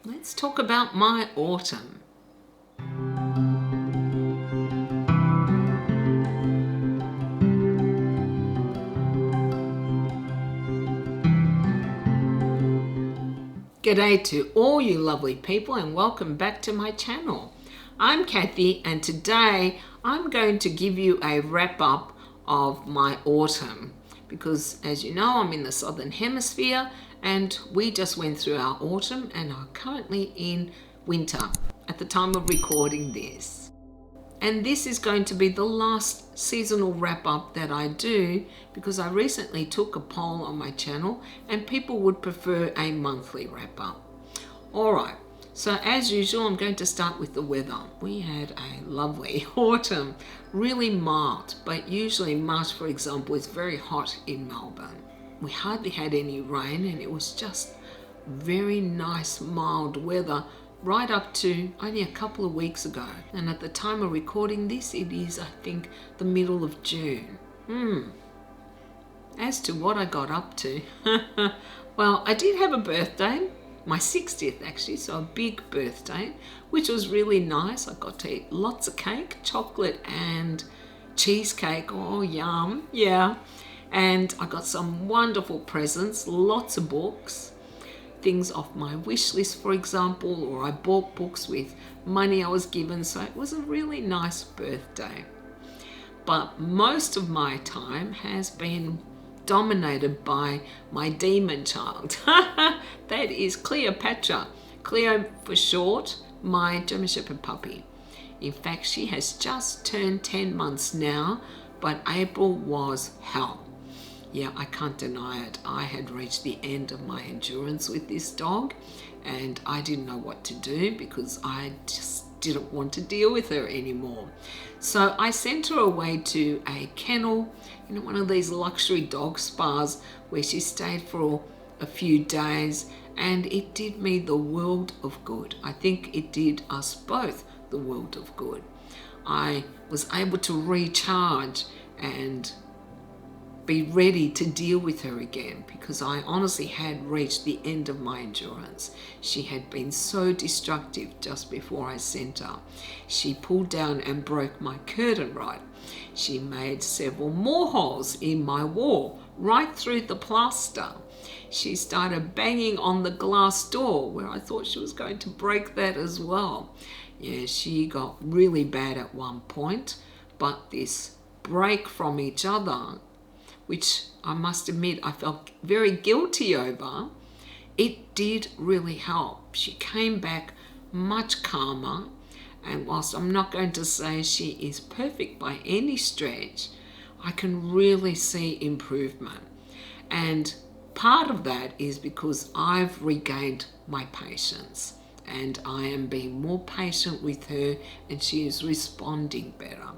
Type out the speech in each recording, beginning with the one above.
Let's talk about my autumn. G'day to all you lovely people and welcome back to my channel. I'm Kathy and today I'm going to give you a wrap up of my autumn because as you know I'm in the southern hemisphere and we just went through our autumn and are currently in winter at the time of recording this. And this is going to be the last seasonal wrap up that I do because I recently took a poll on my channel and people would prefer a monthly wrap up. Alright, so as usual I'm going to start with the weather. We had a lovely autumn, really mild, but usually March for example is very hot in Melbourne. We hardly had any rain and it was just very nice mild weather right up to only a couple of weeks ago, and at the time of recording this it is I think the middle of June. As to what I got up to, well, I did have a birthday, my 60th actually, so a big birthday, which was really nice. I got to eat lots of cake, chocolate and cheesecake. Oh yum, yeah. And I got some wonderful presents, lots of books, things off my wish list for example, or I bought books with money I was given, so it was a really nice birthday. But most of my time has been dominated by my demon child. That is Cleopatra, Cleo for short, my German Shepherd puppy. In fact, she has just turned 10 months now, but April was hell. Yeah, I can't deny it. I had reached the end of my endurance with this dog and I didn't know what to do because I just didn't want to deal with her anymore. So I sent her away to a kennel, one of these luxury dog spas where she stayed for a few days, and it did me the world of good. I think it did us both the world of good. I was able to recharge and be ready to deal with her again because I honestly had reached the end of my endurance. She had been so destructive just before I sent her. She pulled down and broke my curtain rod. She made several more holes in my wall, right through the plaster. She started banging on the glass door where I thought she was going to break that as well. Yeah, she got really bad at one point, but this break from each other, which I must admit I felt very guilty over, it did really help. She came back much calmer, and whilst I'm not going to say she is perfect by any stretch, I can really see improvement. And part of that is because I've regained my patience and I am being more patient with her and she is responding better.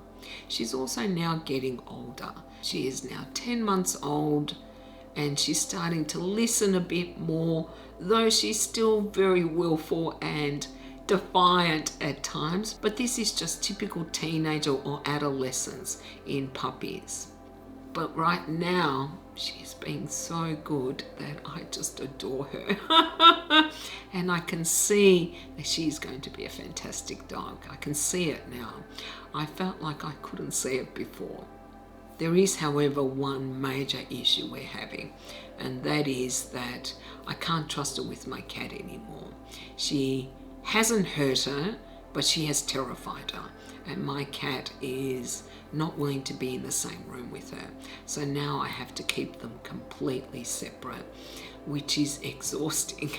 She's also now getting older. She is now 10 months old and she's starting to listen a bit more, though she's still very willful and defiant at times, but this is just typical teenager or adolescence in puppies. But right now she's being so good that I just adore her. And I can see that she's going to be a fantastic dog. I can see it now. I felt like I couldn't see it before. There is, however, one major issue we're having, and that is that I can't trust her with my cat anymore. She hasn't hurt her, but she has terrified her, and my cat is not willing to be in the same room with her. So now I have to keep them completely separate, which is exhausting.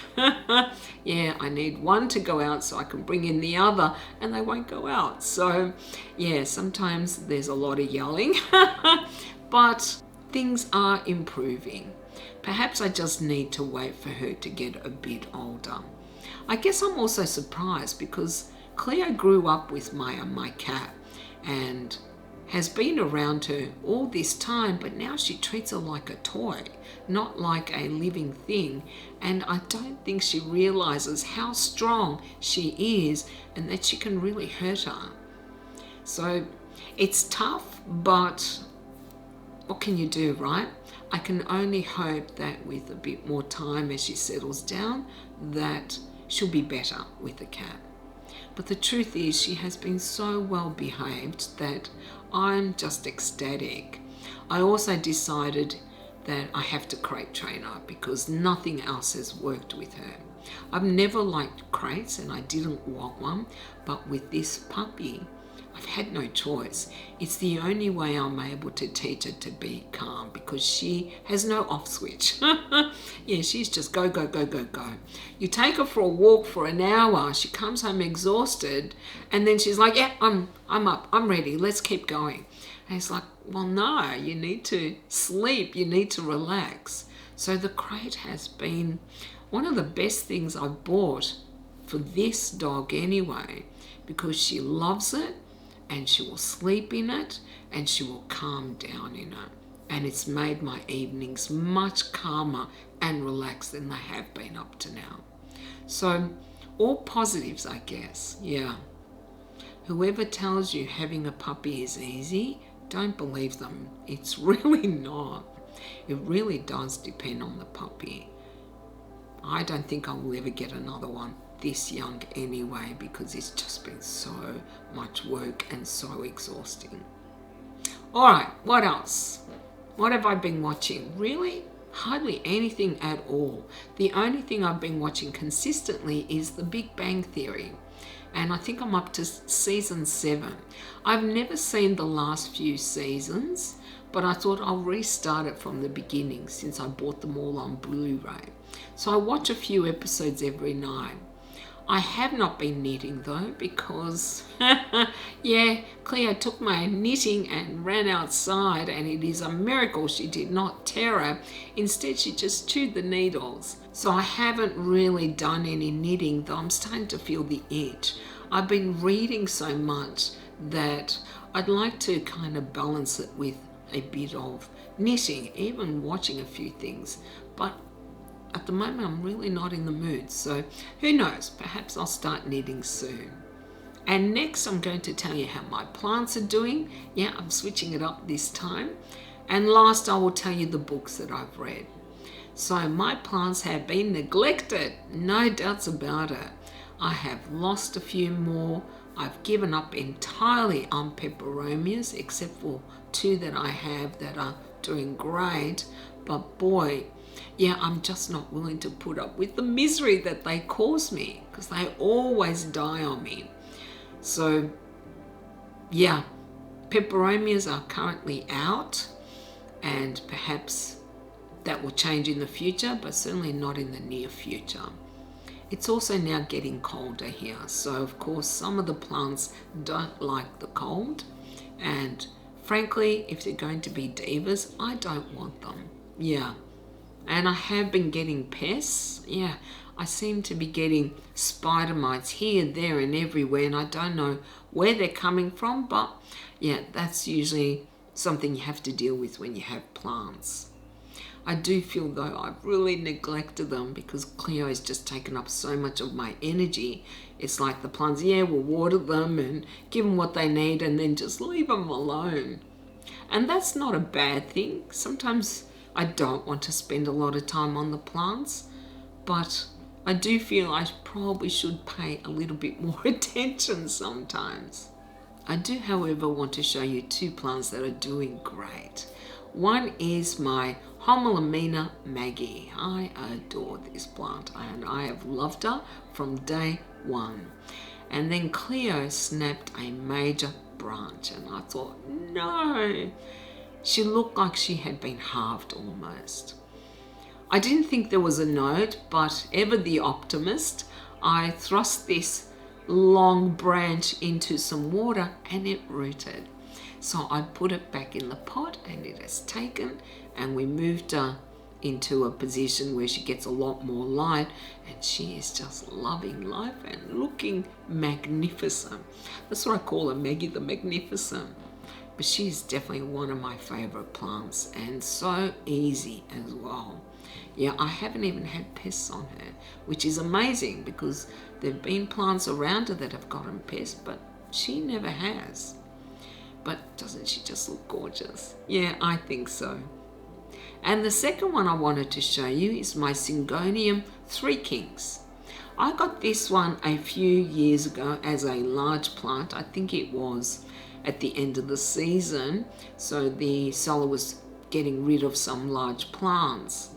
Yeah, I need one to go out so I can bring in the other and they won't go out. So yeah, sometimes there's a lot of yelling, but things are improving. Perhaps I just need to wait for her to get a bit older. I guess I'm also surprised because Cleo grew up with Maya, my cat, and has been around her all this time, but now she treats her like a toy, not like a living thing. And I don't think she realizes how strong she is and that she can really hurt her. So it's tough, but what can you do, right? I can only hope that with a bit more time as she settles down, that she'll be better with a cat. But the truth is, she has been so well behaved that I'm just ecstatic. I also decided that I have to crate train her because nothing else has worked with her. I've never liked crates and I didn't want one, but with this puppy, I've had no choice. It's the only way I'm able to teach her to be calm because she has no off switch. Yeah, she's just go, go, go, go, go. You take her for a walk for an hour, she comes home exhausted, and then she's like, yeah, I'm up, I'm ready, let's keep going. And it's like, well, no, you need to sleep, you need to relax. So the crate has been one of the best things I've bought for this dog anyway, because she loves it and she will sleep in it and she will calm down in it. And it's made my evenings much calmer and relaxed than they have been up to now. So all positives, I guess. Yeah. Whoever tells you having a puppy is easy, don't believe them. It's really not. It really does depend on the puppy. I don't think I will ever get another one this young anyway, because it's just been so much work and so exhausting. All right, what else? What have I been watching? Really? Hardly anything at all. The only thing I've been watching consistently is The Big Bang Theory. And I think I'm up to season 7. I've never seen the last few seasons, but I thought I'll restart it from the beginning since I bought them all on Blu-ray. So I watch a few episodes every night. I have not been knitting though because, yeah, Cleo took my knitting and ran outside, and it is a miracle she did not tear her. Instead, she just chewed the needles. So I haven't really done any knitting, though I'm starting to feel the itch. I've been reading so much that I'd like to kind of balance it with a bit of knitting, even watching a few things. But at the moment, I'm really not in the mood. So who knows, perhaps I'll start knitting soon. And next, I'm going to tell you how my plants are doing. Yeah, I'm switching it up this time. And last, I will tell you the books that I've read. So my plants have been neglected, no doubts about it. I have lost a few more. I've given up entirely on peperomias, except for 2 that I have that are doing great. But boy, yeah, I'm just not willing to put up with the misery that they cause me, because they always die on me. So yeah, peperomias are currently out, and perhaps that will change in the future, but certainly not in the near future. It's also now getting colder here, so of course some of the plants don't like the cold, and frankly, if they're going to be divas, I don't want them. Yeah. And I have been getting pests. Yeah, I seem to be getting spider mites here, there and everywhere, and I don't know where they're coming from, but yeah, that's usually something you have to deal with when you have plants. I do feel though I've really neglected them because Cleo has just taken up so much of my energy. It's like the plants, yeah, we'll water them and give them what they need and then just leave them alone. And that's not a bad thing. Sometimes I don't want to spend a lot of time on the plants, but I do feel I probably should pay a little bit more attention sometimes. I do, however, want to show you 2 plants that are doing great. One is my Homelamina Maggie. I adore this plant and I have loved her from day one. And then Cleo snapped a major branch and I thought, no. She looked like she had been halved almost. I didn't think there was a node, but ever the optimist, I thrust this long branch into some water and it rooted. So I put it back in the pot and it has taken, and we moved her into a position where she gets a lot more light and she is just loving life and looking magnificent. That's what I call her, Maggie the Magnificent. But she's definitely one of my favorite plants and so easy as well. Yeah, I haven't even had pests on her, which is amazing because there've been plants around her that have gotten pests, but she never has. But doesn't she just look gorgeous? Yeah, I think so. And the second one I wanted to show you is my Syngonium 3 Kings. I got this one a few years ago as a large plant. I think it was at the end of the season, so the seller was getting rid of some large plants.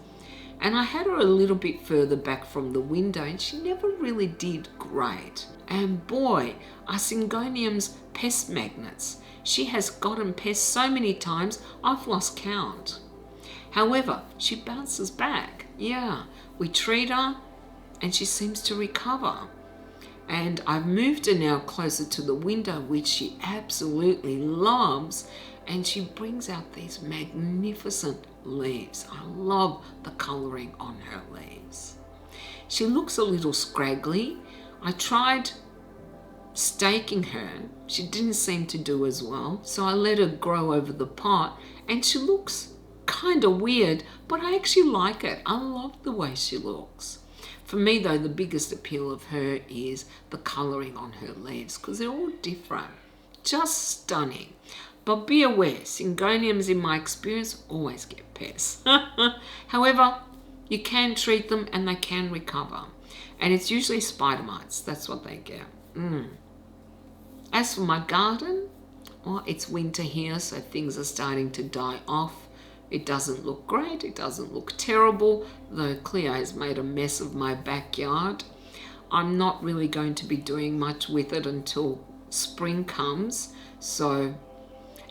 And I had her a little bit further back from the window, and she never really did great. And boy, are Syngoniums pest magnets. She has gotten pests so many times, I've lost count. However, she bounces back. Yeah, we treat her and she seems to recover. And I've moved her now closer to the window, which she absolutely loves. And she brings out these magnificent leaves. I love the colouring on her leaves. She looks a little scraggly. I tried staking her. She didn't seem to do as well. So I let her grow over the pot, and she looks kind of weird, but I actually like it. I love the way she looks. For me though, the biggest appeal of her is the colouring on her leaves, because they're all different. Just stunning. But be aware, Syngoniums in my experience always get pests. However, you can treat them and they can recover. And it's usually spider mites, that's what they get. As for my garden, well, it's winter here, so things are starting to die off. It doesn't look great, it doesn't look terrible, though Cleo has made a mess of my backyard. I'm not really going to be doing much with it until spring comes. So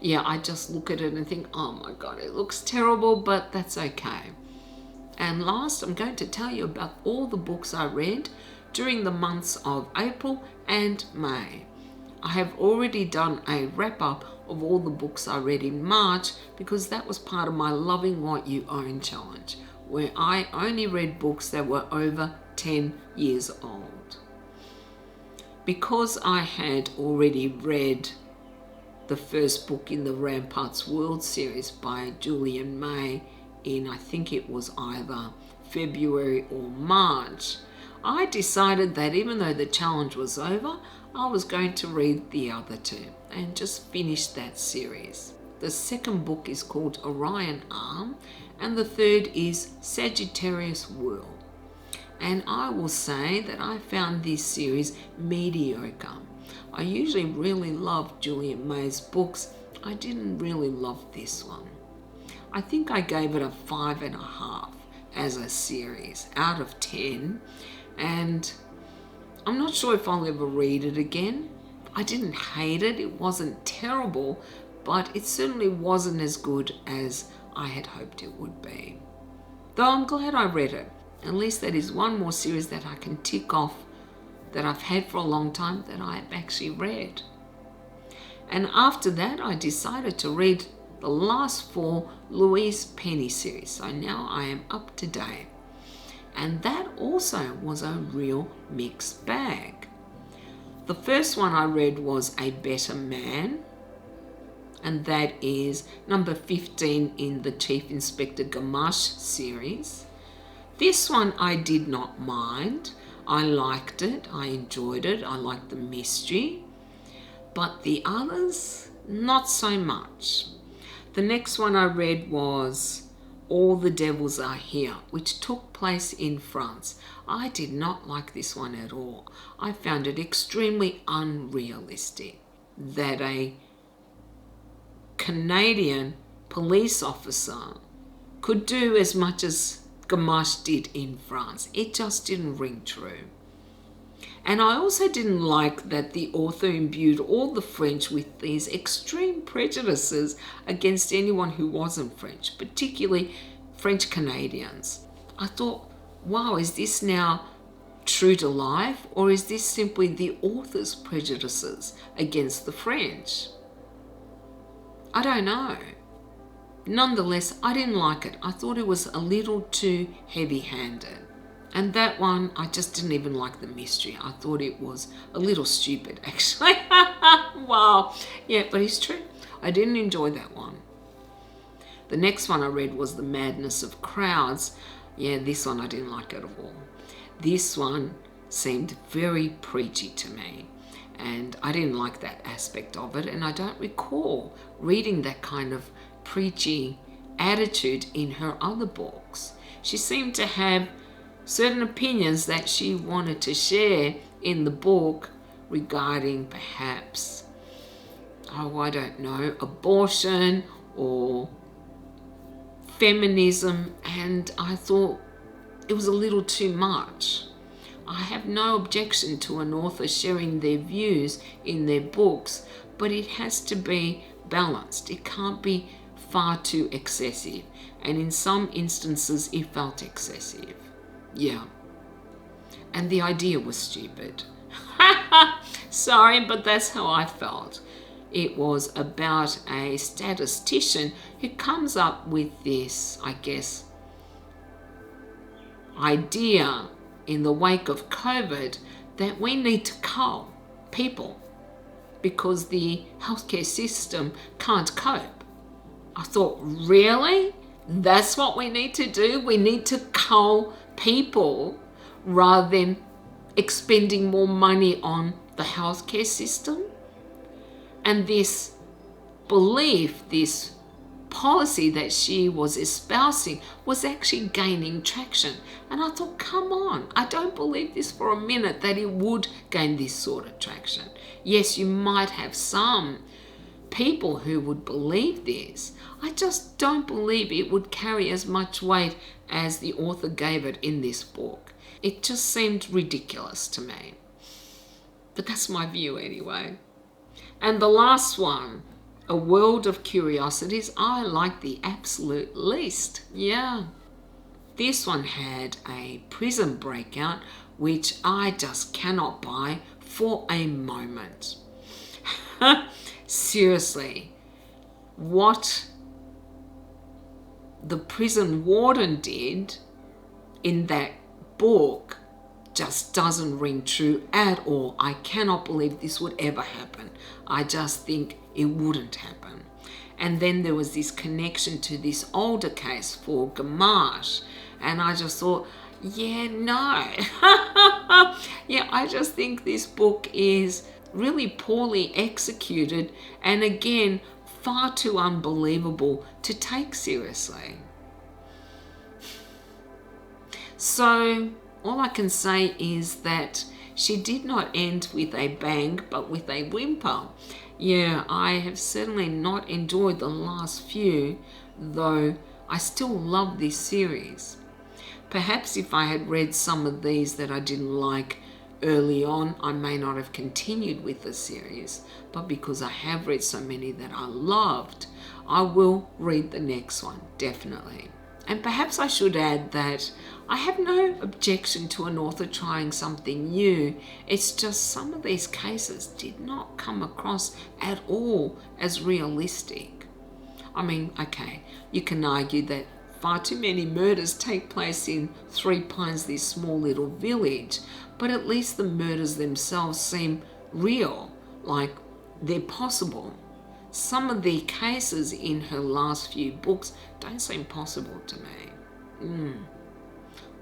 yeah, I just look at it and think, oh my God, it looks terrible, but that's okay. And last, I'm going to tell you about all the books I read during the months of April and May. I have already done a wrap-up of all the books I read in March, because that was part of my Loving What You Own challenge, where I only read books that were over 10 years old. Because I had already read the first book in the Ramparts World series by Julian May in, I think it was either February or March, I decided that even though the challenge was over, I was going to read the other two and just finish that series. The second book is called Orion Arm, and the third is Sagittarius Whirl. And I will say that I found this series mediocre. I usually really love Julian May's books. I didn't really love this one. I think I gave it a 5.5 as a series out of 10, and I'm not sure if I'll ever read it again. I didn't hate it. It wasn't terrible, but it certainly wasn't as good as I had hoped it would be. Though I'm glad I read it. At least that is one more series that I can tick off that I've had for a long time that I've actually read. And after that, I decided to read the last 4 Louise Penny series. So now I am up to date. And that also was a real mixed bag. The first one I read was A Better Man, and that is number 15 in the Chief Inspector Gamache series. This one I did not mind. I liked it, I enjoyed it, I liked the mystery. But the others, not so much. The next one I read was All the Devils Are Here, which took place in France. I did not like this one at all. I found it extremely unrealistic that a Canadian police officer could do as much as Gamache did in France. It just didn't ring true. And I also didn't like that the author imbued all the French with these extreme prejudices against anyone who wasn't French, particularly French Canadians. I thought, wow, is this now true to life, or is this simply the author's prejudices against the French? I don't know. Nonetheless, I didn't like it. I thought it was a little too heavy-handed. And that one, I just didn't even like the mystery. I thought it was a little stupid, actually. Wow. Yeah, but it's true. I didn't enjoy that one. The next one I read was The Madness of Crowds. Yeah, this one I didn't like at all. This one seemed very preachy to me, and I didn't like that aspect of it, and I don't recall reading that kind of preachy attitude in her other books. She seemed to have certain opinions that she wanted to share in the book regarding perhaps, I don't know, abortion or feminism, and I thought it was a little too much. I have no objection to an author sharing their views in their books, but it has to be balanced. It can't be far too excessive, and in some instances it felt excessive. Yeah. And the idea was stupid. Sorry, but that's how I felt. It was about a statistician who comes up with this, I guess, idea in the wake of COVID that we need to cull people because the healthcare system can't cope. I thought, really? That's what we need to do? We need to cull people rather than expending more money on the healthcare system? And this belief, this policy that she was espousing was actually gaining traction. And I thought, come on, I don't believe this for a minute that it would gain this sort of traction. Yes, you might have some people who would believe this. I just don't believe it would carry as much weight as the author gave it in this book. It just seemed ridiculous to me. But that's my view anyway. And the last one, A World of Curiosities, I like the absolute least. Yeah. This one had a prison breakout, which I just cannot buy for a moment. Seriously, what the prison warden did in that book just doesn't ring true at all. I cannot believe this would ever happen. I just think it wouldn't happen. And then there was this connection to this older case for Gamache, and I just thought, yeah, no. Yeah, I just think this book is really poorly executed, and again, far too unbelievable to take seriously. So all I can say is that she did not end with a bang, but with a whimper. Yeah, I have certainly not enjoyed the last few, though I still love this series. Perhaps if I had read some of these that I didn't like early on, I may not have continued with the series, but because I have read so many that I loved, I will read the next one, definitely. And perhaps I should add that I have no objection to an author trying something new. It's just some of these cases did not come across at all as realistic. I mean, okay, you can argue that far too many murders take place in Three Pines, this small little village, but at least the murders themselves seem real, like they're possible. Some of the cases in her last few books don't seem possible to me.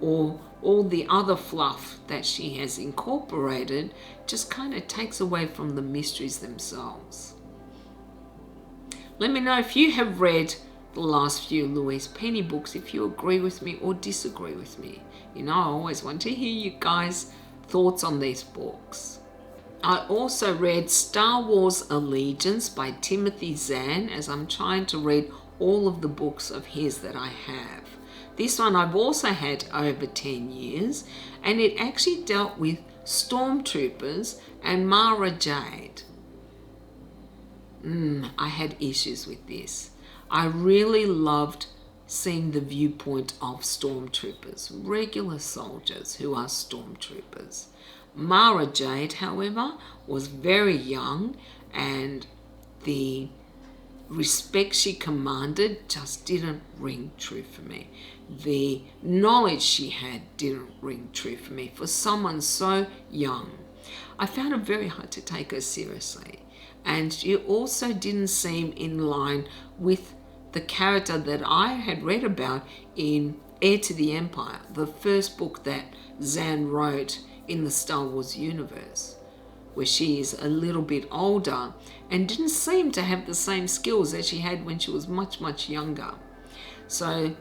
Or all the other fluff that she has incorporated just kind of takes away from the mysteries themselves. Let me know if you have read the last few Louise Penny books, if you agree with me or disagree with me. You know, I always want to hear you guys' thoughts on these books. I also read Star Wars Allegiance by Timothy Zahn, as I'm trying to read all of the books of his that I have. This one I've also had over 10 years, and it actually dealt with stormtroopers and Mara Jade. I had issues with this. I really loved seeing the viewpoint of stormtroopers, regular soldiers who are stormtroopers. Mara Jade, however, was very young, and the respect she commanded just didn't ring true for me. The knowledge she had didn't ring true for me for someone so young. I found it very hard to take her seriously, and she also didn't seem in line with the character that I had read about in Heir to the Empire, the first book that Zahn wrote in the Star Wars universe, where she is a little bit older and didn't seem to have the same skills that she had when she was much, much younger. So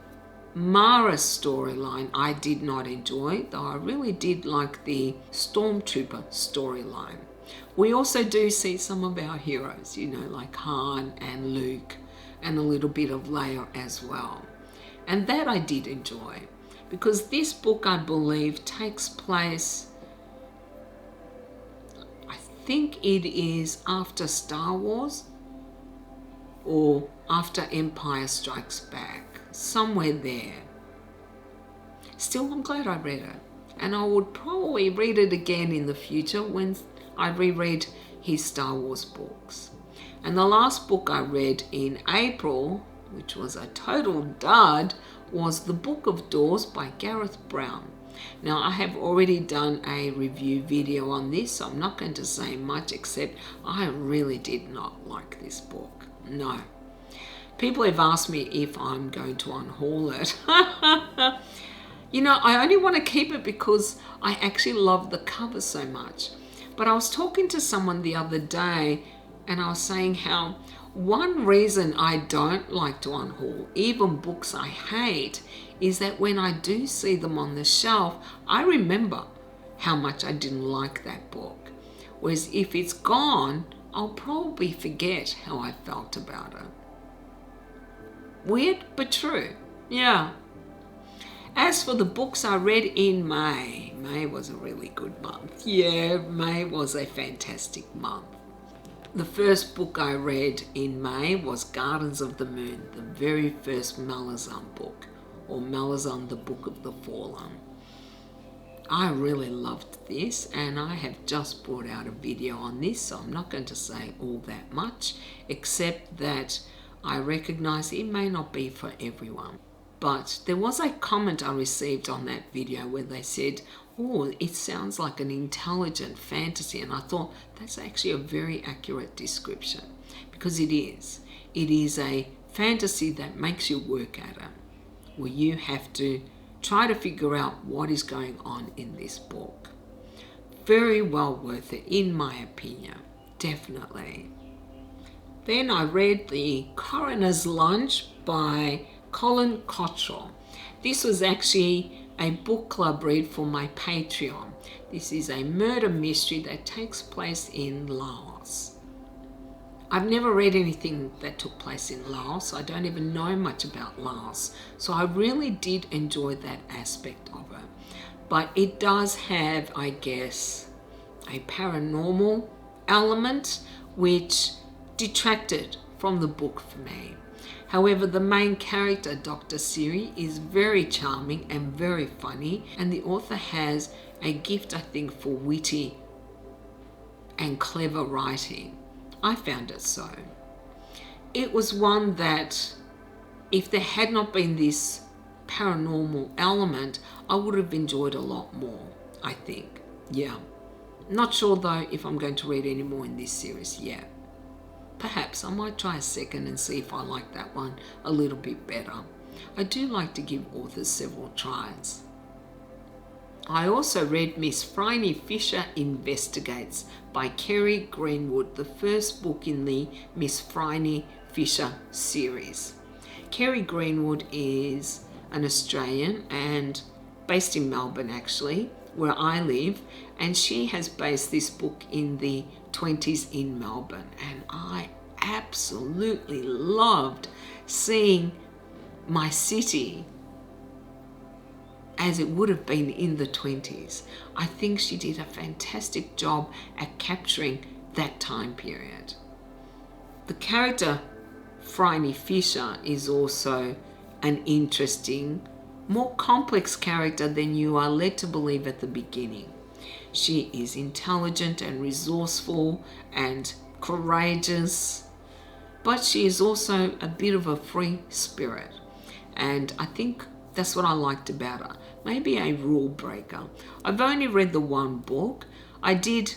Mara's storyline I did not enjoy, though I really did like the Stormtrooper storyline. We also do see some of our heroes, like Han and Luke, and a little bit of Leia as well. And that I did enjoy, because this book, I believe, takes place, I think it is after Star Wars or after Empire Strikes Back, somewhere there. Still, I'm glad I read it, and I would probably read it again in the future when I reread his Star Wars books. And the last book I read in April, which was a total dud, was The Book of Doors by Gareth Brown. Now, I have already done a review video on this, so I'm not going to say much, except I really did not like this book. No. People have asked me if I'm going to unhaul it. I only want to keep it because I actually love the cover so much. But I was talking to someone the other day, and I was saying how one reason I don't like to unhaul, even books I hate, is that when I do see them on the shelf, I remember how much I didn't like that book. Whereas if it's gone, I'll probably forget how I felt about it. Weird, but true. Yeah. As for the books I read in May, May was a really good month. Yeah, May was a fantastic month. The first book I read in May was Gardens of the Moon, the very first Malazan book, or Malazan, the Book of the Fallen. I really loved this, and I have just brought out a video on this, so I'm not going to say all that much, except that I recognize it may not be for everyone. But there was a comment I received on that video where they said, oh, it sounds like an intelligent fantasy. And I thought that's actually a very accurate description, because it is. It is a fantasy that makes you work at it, where you have to try to figure out what is going on in this book. Very well worth it, in my opinion. Definitely. Then I read The Coroner's Lunch by Colin Cottrell. This was actually a book club read for my Patreon. This is a murder mystery that takes place in Laos. I've never read anything that took place in Laos. I don't even know much about Laos. So I really did enjoy that aspect of it. But it does have, I guess, a paranormal element which detracted from the book for me. However, the main character, Dr. Siri, is very charming and very funny, and the author has a gift, I think, for witty and clever writing. I found it so. It was one that, if there had not been this paranormal element, I would have enjoyed a lot more, I think. Yeah. Not sure, though, if I'm going to read any more in this series yet. Perhaps I might try a second and see if I like that one a little bit better. I do like to give authors several tries. I also read Miss Phryne Fisher Investigates by Kerry Greenwood, the first book in the Miss Phryne Fisher series. Kerry Greenwood is an Australian and based in Melbourne, actually, where I live, and she has based this book in the 20s in Melbourne, and I absolutely loved seeing my city as it would have been in the 20s. I think she did a fantastic job at capturing that time period. The character Phryne Fisher is also an interesting, more complex character than you are led to believe at the beginning. She is intelligent and resourceful and courageous, but she is also a bit of a free spirit. And I think that's what I liked about her. Maybe a rule breaker. I've only read the one book. I did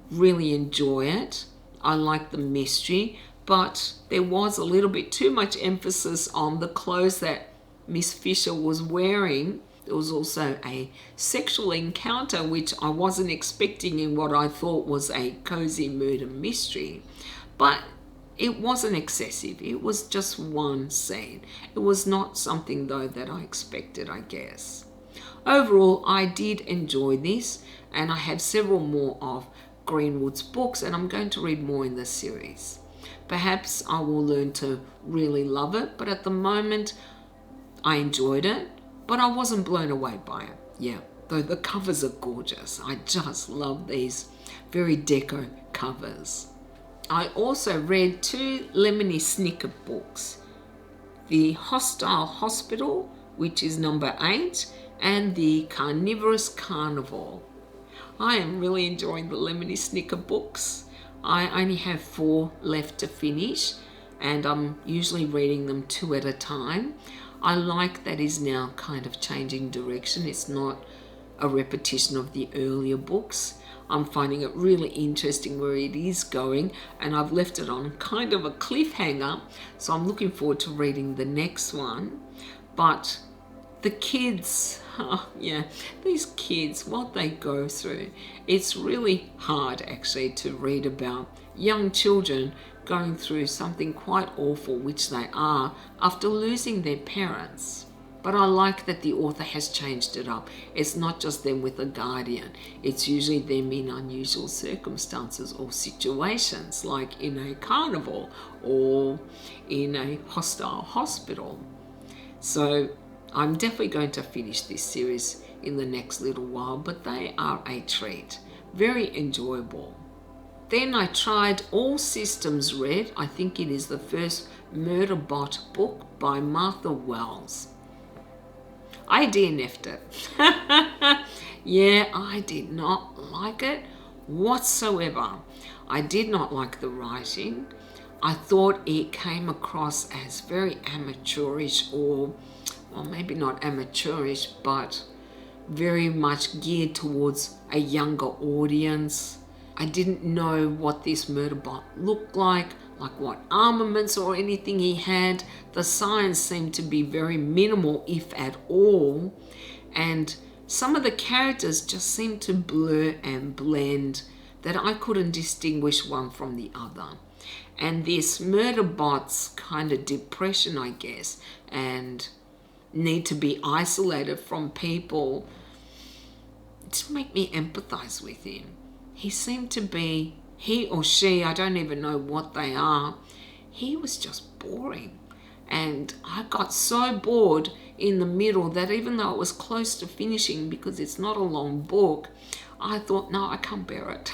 really enjoy it. I liked the mystery, but there was a little bit too much emphasis on the clothes that Miss Fisher was wearing. There was also a sexual encounter, which I wasn't expecting in what I thought was a cozy murder mystery. But It wasn't excessive. It was just one scene. It was not something, though, that I expected, I guess. Overall, I did enjoy this, and I have several more of Greenwood's books, and I'm going to read more in this series. Perhaps I will learn to really love it, but at the moment, I enjoyed it, but I wasn't blown away by it. Yeah, though the covers are gorgeous. I just love these very deco covers. I also read 2 Lemony Snicket books. The Hostile Hospital, which is number 8, and The Carnivorous Carnival. I am really enjoying the Lemony Snicket books. I only have 4 left to finish, and I'm usually reading them 2 at a time. I like that he's now kind of changing direction. It's not a repetition of the earlier books. I'm finding it really interesting where it is going, and I've left it on kind of a cliffhanger, so I'm looking forward to reading the next one. But the kids, these kids, what they go through, it's really hard actually to read about young children going through something quite awful, which they are, after losing their parents. But I like that the author has changed it up. It's not just them with a guardian. It's usually them in unusual circumstances or situations, like in a carnival or in a hostile hospital. So I'm definitely going to finish this series in the next little while, but they are a treat. Very enjoyable. Then I tried All Systems Red. I think it is the first Murderbot book by Martha Wells. I DNF'd it. Yeah, I did not like it whatsoever. I did not like the writing. I thought it came across as very amateurish, or, well, maybe not amateurish, but very much geared towards a younger audience. I didn't know what this Murderbot looked like what armaments or anything he had. The science seemed to be very minimal, if at all, and some of the characters just seemed to blur and blend, that I couldn't distinguish one from the other. And this Murderbot's kind of depression, I guess, and need to be isolated from people, to make me empathize with him. He seemed to be, he or she, I don't even know what they are, he was just boring. And I got so bored in the middle that even though it was close to finishing, because it's not a long book, I thought, no, I can't bear it.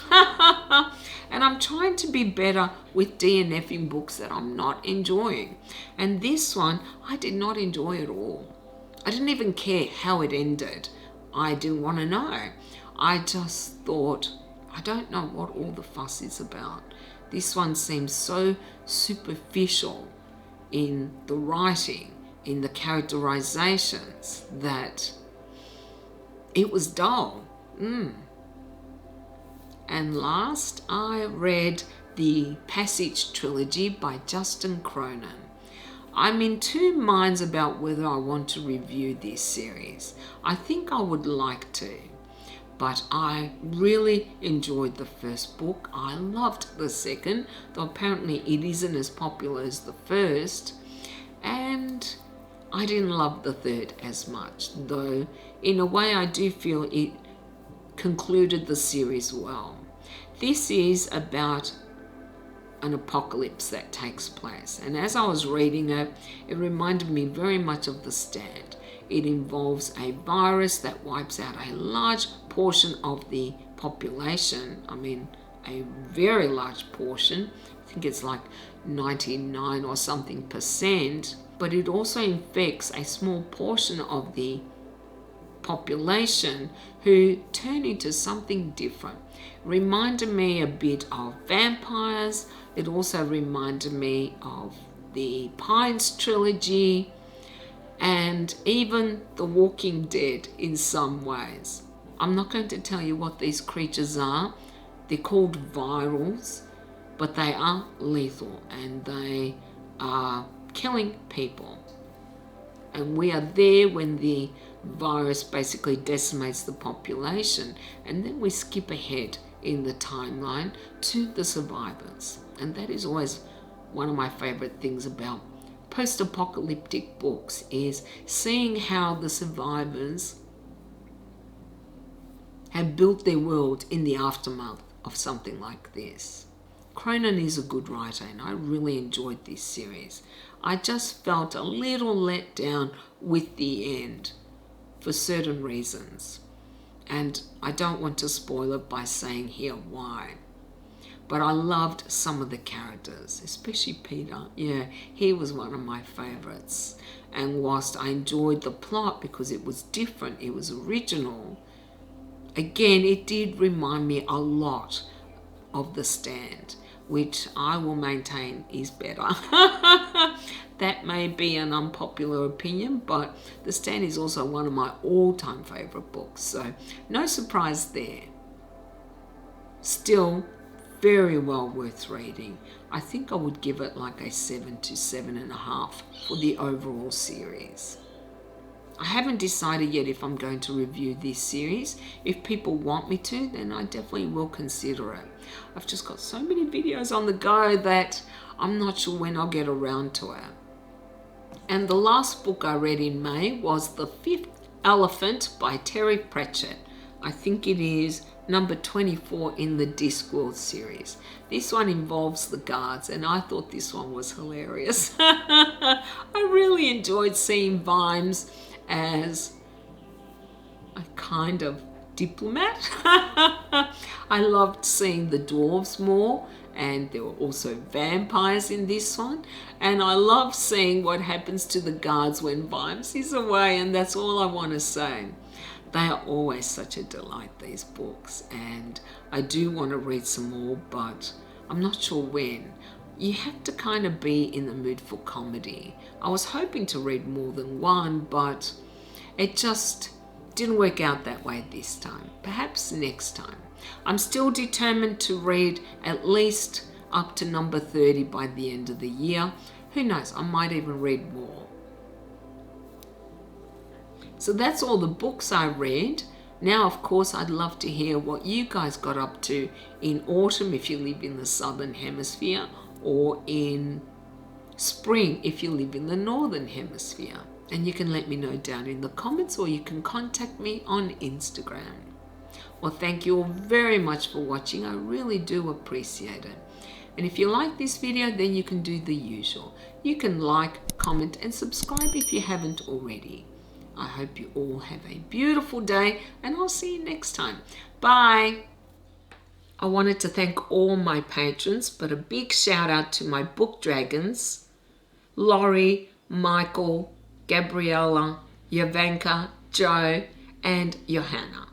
And I'm trying to be better with DNFing books that I'm not enjoying. And this one, I did not enjoy at all. I didn't even care how it ended. I didn't want to know. I just thought, I don't know what all the fuss is about. This one seems so superficial in the writing, in the characterizations, that it was dull. And last, I read the Passage trilogy by Justin Cronin. I'm in 2 minds about whether I want to review this series. I think I would like to, but I really enjoyed the first book. I loved the second, though apparently it isn't as popular as the first. And I didn't love the third as much, though in a way I do feel it concluded the series well. This is about an apocalypse that takes place, and as I was reading it, it reminded me very much of The Stand. It involves a virus that wipes out a large portion of the population. I mean, a very large portion. I think it's like 99 or something %, but it also infects a small portion of the population who turn into something different. Reminded me a bit of vampires. It also reminded me of the Pines trilogy and even The Walking Dead in some ways. I'm not going to tell you what these creatures are. They're called virals, but they are lethal and they are killing people. And we are there when the virus basically decimates the population, and then we skip ahead in the timeline to the survivors. And that is always one of my favorite things about post-apocalyptic books is seeing how the survivors have built their world in the aftermath of something like this. Cronin is a good writer and I really enjoyed this series. I just felt a little let down with the end for certain reasons. And I don't want to spoil it by saying here why. But I loved some of the characters, especially Peter. Yeah, he was one of my favorites. And whilst I enjoyed the plot because it was different, it was original, again, it did remind me a lot of The Stand, which I will maintain is better. That may be an unpopular opinion, but The Stand is also one of my all-time favorite books, so no surprise there. Still, very well worth reading. I think I would give it like a 7 to 7.5 for the overall series. I haven't decided yet if I'm going to review this series. If people want me to, then I definitely will consider it. I've just got so many videos on the go that I'm not sure when I'll get around to it. And the last book I read in May was The Fifth Elephant by Terry Pratchett. I think it is number 24 in the Discworld series. This one involves the guards and I thought this one was hilarious. I really enjoyed seeing Vimes as a kind of diplomat. I loved seeing the dwarves more, and there were also vampires in this one, and I love seeing what happens to the guards when Vimes is away, and that's all I want to say. They are always such a delight, these books, and I do want to read some more, but I'm not sure when. You have to kind of be in the mood for comedy. I was hoping to read more than one, but it just didn't work out that way this time. Perhaps next time. I'm still determined to read at least up to number 30 by the end of the year. Who knows, I might even read more. So that's all the books I read. Now, of course, I'd love to hear what you guys got up to in autumn if you live in the southern hemisphere, or in spring if you live in the northern hemisphere. And you can let me know down in the comments, or you can contact me on Instagram. Well, thank you all very much for watching. I really do appreciate it. And if you like this video, then you can do the usual. You can like, comment, and subscribe if you haven't already. I hope you all have a beautiful day, and I'll see you next time. Bye. I wanted to thank all my patrons, but a big shout out to my book dragons, Laurie, Michael, Gabriella, Yavanka, Joe, and Johanna.